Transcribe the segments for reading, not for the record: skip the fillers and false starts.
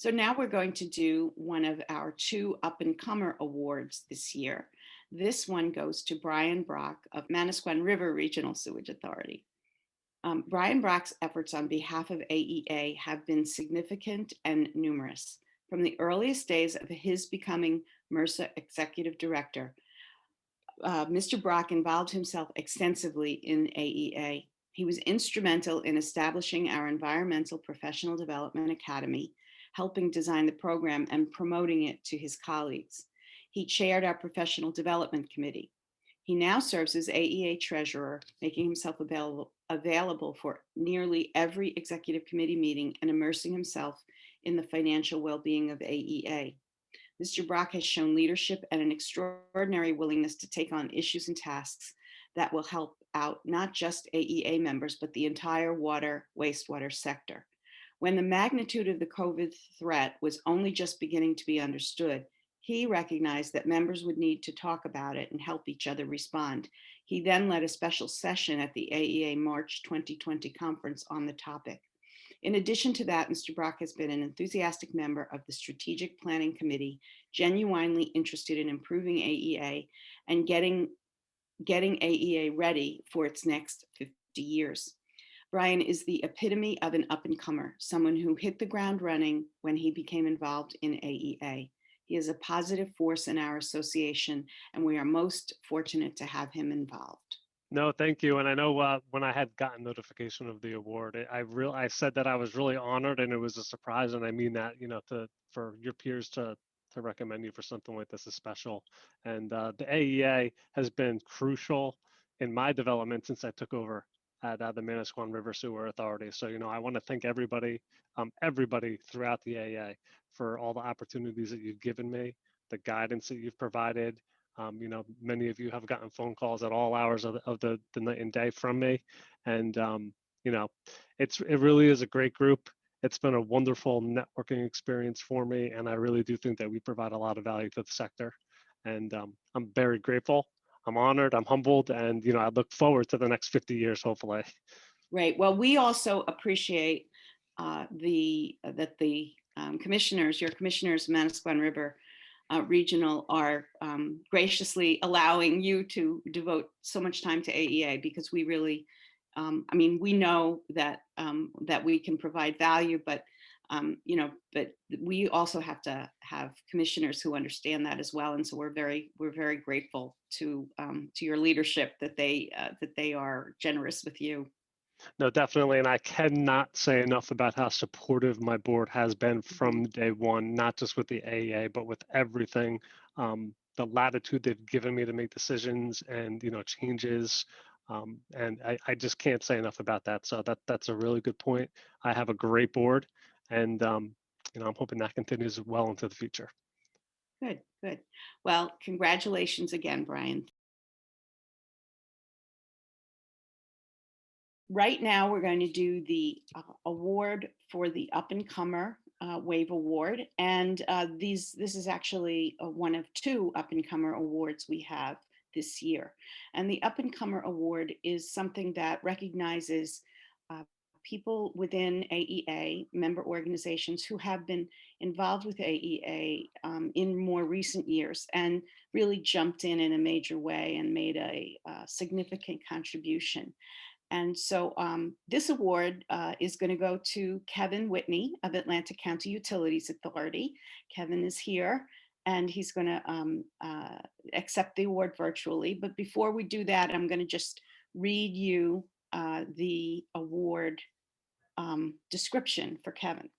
So now we're going to do one of our two up-and-comer awards this year. This one goes to Brian Brach of Manasquan River Regional Sewage Authority. Brian Brach's efforts on behalf of AEA have been significant and numerous. From the earliest days of his becoming MRSA Executive Director, Mr. Brach involved himself extensively in AEA. He was instrumental in establishing our Environmental Professional Development Academy, helping design the program and promoting it to his colleagues. He chaired our Professional Development Committee. He now serves as AEA Treasurer, making himself available for nearly every executive committee meeting and immersing himself in the financial well-being of AEA. Mr. Brach has shown leadership and an extraordinary willingness to take on issues and tasks that will help out not just AEA members, but the entire wastewater sector. When the magnitude of the COVID threat was only just beginning to be understood, he recognized that members would need to talk about it and help each other respond. He then led a special session at the AEA March 2020 conference on the topic. In addition to that, Mr. Brach has been an enthusiastic member of the Strategic Planning Committee, genuinely interested in improving AEA and getting AEA ready for its next 50 years. Brian is the epitome of an up-and-comer, someone who hit the ground running when he became involved in AEA. He is a positive force in our association, and we are most fortunate to have him involved. No, thank you. And I know when I had gotten notification of the award, I said that I was really honored, and it was a surprise. And I mean that, for your peers to recommend you for something like this is special. And the AEA has been crucial in my development since I took over at the Manasquan River Sewer Authority. So, I want to thank everybody throughout the AEA for all the opportunities that you've given me, the guidance that you've provided. Many of you have gotten phone calls at all hours of the night and day from me. And, it really is a great group. It's been a wonderful networking experience for me. And I really do think that we provide a lot of value to the sector. And I'm very grateful. I'm honored, I'm humbled, and, I look forward to the next 50 years, hopefully. Right. Well, we also appreciate that the commissioners, your commissioners, Manasquan River Regional, are graciously allowing you to devote so much time to AEA, because we really, we know that that we can provide value, but but we also have to have commissioners who understand that as well, and so we're very grateful to your leadership that they are generous with you. No, definitely. And I cannot say enough about how supportive my board has been from day one, not just with the AEA, but with everything. The latitude they've given me to make decisions and, changes. And I just can't say enough about that. So that's a really good point. I have a great board, and, I'm hoping that continues well into the future. Good, good. Well, congratulations again, Brian. Right now, we're going to do the award for the up-and-comer WAVE Award. And this is actually one of two up-and-comer awards we have this year. And the up-and-comer award is something that recognizes people within AEA, member organizations who have been involved with AEA in more recent years and really jumped in a major way and made a significant contribution. And so this award is going to go to Kevin Whitney of Atlantic County Utilities Authority. Kevin is here, and he's going to accept the award virtually. But before we do that, I'm going to just read you the award description for Kevin.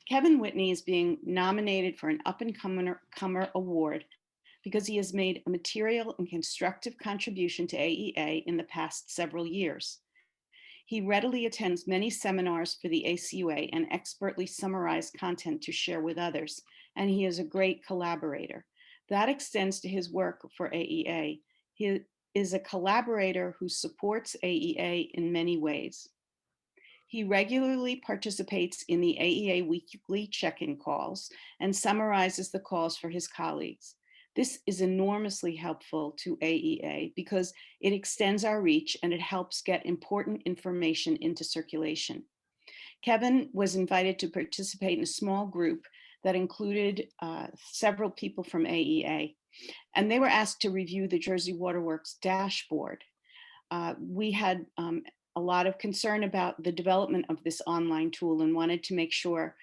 Kevin Whitney is being nominated for an up-and-comer award because he has made a material and constructive contribution to AEA in the past several years. He readily attends many seminars for the ACUA and expertly summarizes content to share with others, and he is a great collaborator. That extends to his work for AEA. He is a collaborator who supports AEA in many ways. He regularly participates in the AEA weekly check-in calls and summarizes the calls for his colleagues. This is enormously helpful to AEA because it extends our reach and it helps get important information into circulation. Kevin was invited to participate in a small group that included several people from AEA, and they were asked to review the Jersey Waterworks dashboard. We had a lot of concern about the development of this online tool and wanted to make sure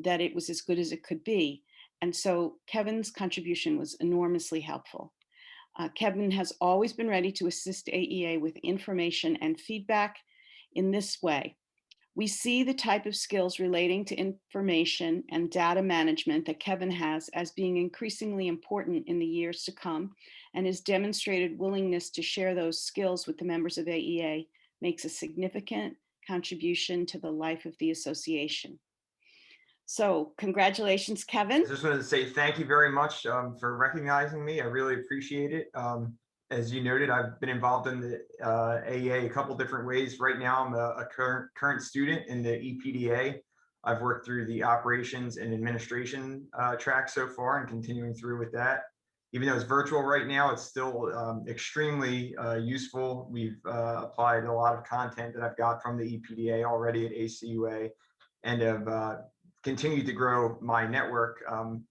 that it was as good as it could be. And so Kevin's contribution was enormously helpful. Kevin has always been ready to assist AEA with information and feedback in this way. We see the type of skills relating to information and data management that Kevin has as being increasingly important in the years to come, and his demonstrated willingness to share those skills with the members of AEA makes a significant contribution to the life of the association. So congratulations, Kevin. I just wanted to say thank you very much for recognizing me. I really appreciate it. As you noted, I've been involved in the AEA a couple different ways. Right now, I'm a current student in the EPDA. I've worked through the operations and administration track so far and continuing through with that. Even though it's virtual right now, it's still extremely useful. We've applied a lot of content that I've got from the EPDA already at ACUA, and have continued to grow my network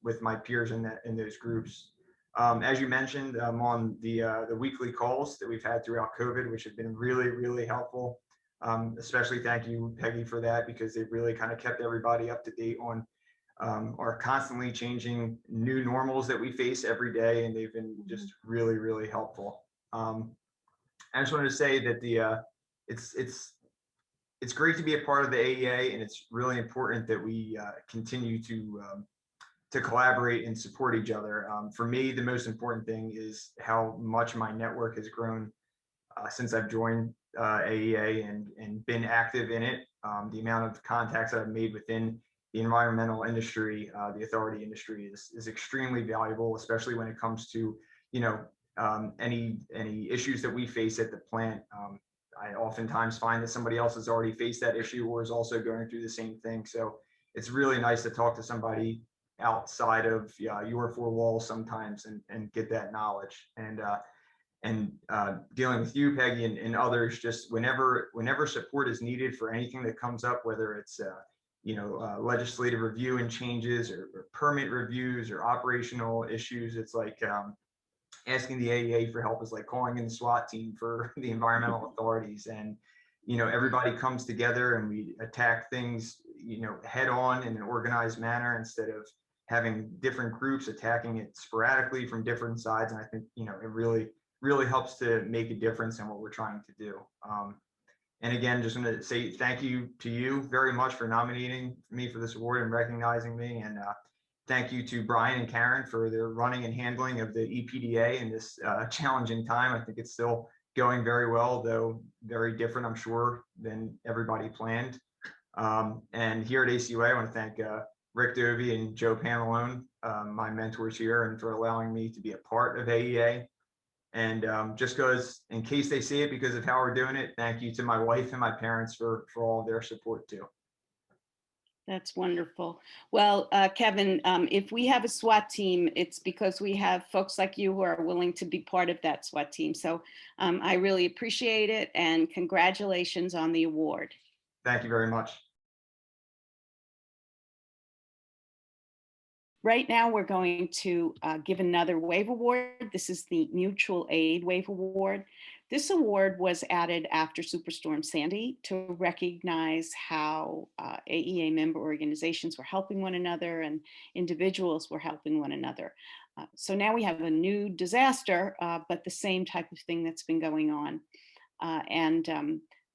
with my peers in those groups. As you mentioned, I'm on the weekly calls that we've had throughout COVID, which have been really, really helpful. Especially thank you, Peggy, for that, because they've really kind of kept everybody up to date on our constantly changing new normals that we face every day, and they've been just really, really helpful. I just wanted to say that it's great to be a part of the AEA, and it's really important that we continue to collaborate and support each other. For me, the most important thing is how much my network has grown since I've joined AEA and been active in it. The amount of contacts that I've made within the environmental industry, the authority industry, is extremely valuable, especially when it comes to any issues that we face at the plant. I oftentimes find that somebody else has already faced that issue or is also going through the same thing. So it's really nice to talk to somebody outside of your four walls sometimes and get that knowledge. And dealing with you, Peggy, and others, just whenever support is needed for anything that comes up, whether it's legislative review and changes, or permit reviews, or operational issues, it's like asking the AEA for help is like calling in the SWAT team for the environmental authorities. And everybody comes together and we attack things head on in an organized manner, instead of having different groups attacking it sporadically from different sides. And I think it really helps to make a difference in what we're trying to do. And again, just want to say thank you to you very much for nominating me for this award and recognizing me. And thank you to Brian and Karen for their running and handling of the EPDA in this challenging time. I think it's still going very well, though very different, I'm sure, than everybody planned. And here at ACUA, I want to thank Rick Dovey and Joe Panalone, my mentors here, and for allowing me to be a part of AEA. And just because, in case they see it because of how we're doing it, thank you to my wife and my parents for all of their support too. That's wonderful. Well, Kevin, if we have a SWAT team, it's because we have folks like you who are willing to be part of that SWAT team. So I really appreciate it, and congratulations on the award. Thank you very much. Right now, we're going to give another WAVE award. This is the Mutual Aid WAVE Award. This award was added after Superstorm Sandy to recognize how AEA member organizations were helping one another and individuals were helping one another. So now we have a new disaster, but the same type of thing that's been going on.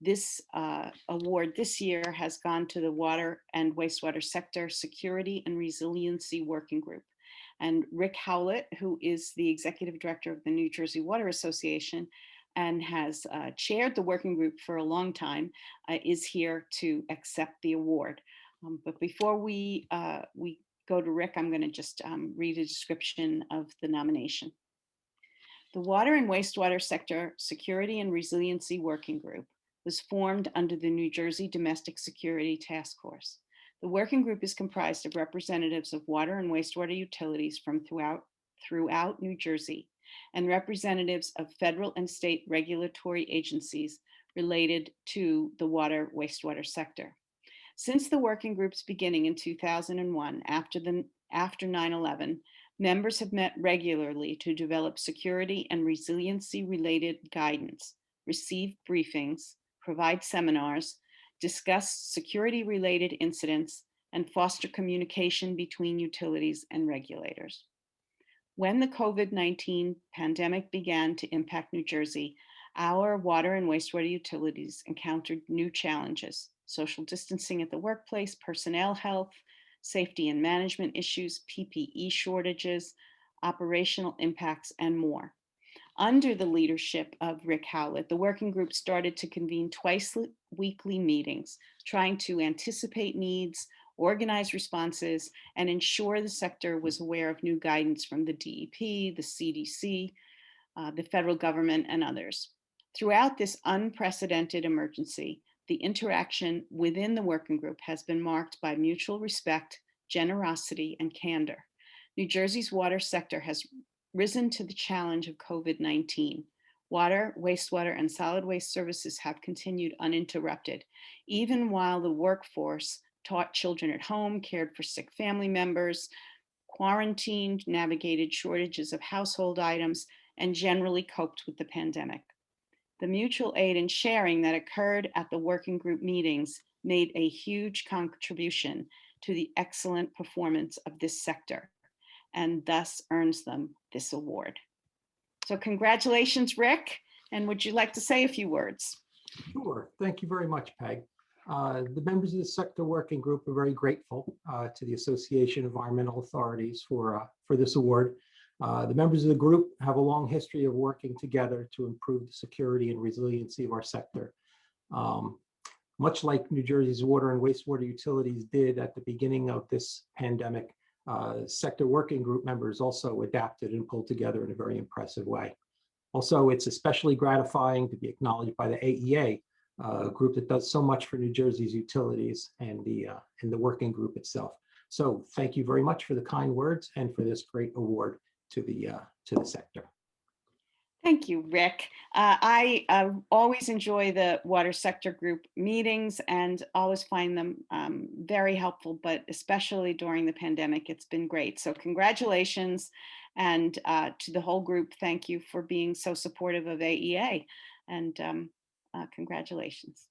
This award this year has gone to the Water and Wastewater Sector Security and Resiliency Working Group. And Rick Howlett, who is the Executive Director of the New Jersey Water Association and has chaired the working group for a long time, is here to accept the award. But before we go to Rick, I'm going to just read a description of the nomination. The Water and Wastewater Sector Security and Resiliency Working Group was formed under the New Jersey Domestic Security Task Force. The working group is comprised of representatives of water and wastewater utilities from throughout New Jersey, and representatives of federal and state regulatory agencies related to the water wastewater sector. Since the working group's beginning in 2001, after 9/11, members have met regularly to develop security and resiliency related guidance, receive briefings, provide seminars, discuss security related incidents, and foster communication between utilities and regulators. When the COVID-19 pandemic began to impact New Jersey, our water and wastewater utilities encountered new challenges: social distancing at the workplace, personnel health, safety and management issues, PPE shortages, operational impacts, and more. Under the leadership of Rick Howlett, the working group started to convene twice weekly meetings, trying to anticipate needs, organize responses, and ensure the sector was aware of new guidance from the DEP, the CDC, the federal government, and others. Throughout this unprecedented emergency, the interaction within the working group has been marked by mutual respect, generosity, and candor. New Jersey's water sector has risen to the challenge of COVID-19. Water, wastewater, and solid waste services have continued uninterrupted, even while the workforce taught children at home, cared for sick family members, quarantined, navigated shortages of household items, and generally coped with the pandemic. The mutual aid and sharing that occurred at the working group meetings made a huge contribution to the excellent performance of this sector, and thus earns them this award. So congratulations, Rick. And would you like to say a few words? Sure. Thank you very much, Peg. The members of the sector working group are very grateful to the Association of Environmental Authorities for this award. The members of the group have a long history of working together to improve the security and resiliency of our sector. Much like New Jersey's water and wastewater utilities did at the beginning of this pandemic, sector working group members also adapted and pulled together in a very impressive way. Also, it's especially gratifying to be acknowledged by the AEA, a group that does so much for New Jersey's utilities and the working group itself. So thank you very much for the kind words and for this great award to the sector. Thank you, Rick. I always enjoy the water sector group meetings and always find them very helpful, but especially during the pandemic, it's been great. So congratulations. And to the whole group, thank you for being so supportive of AEA, and congratulations.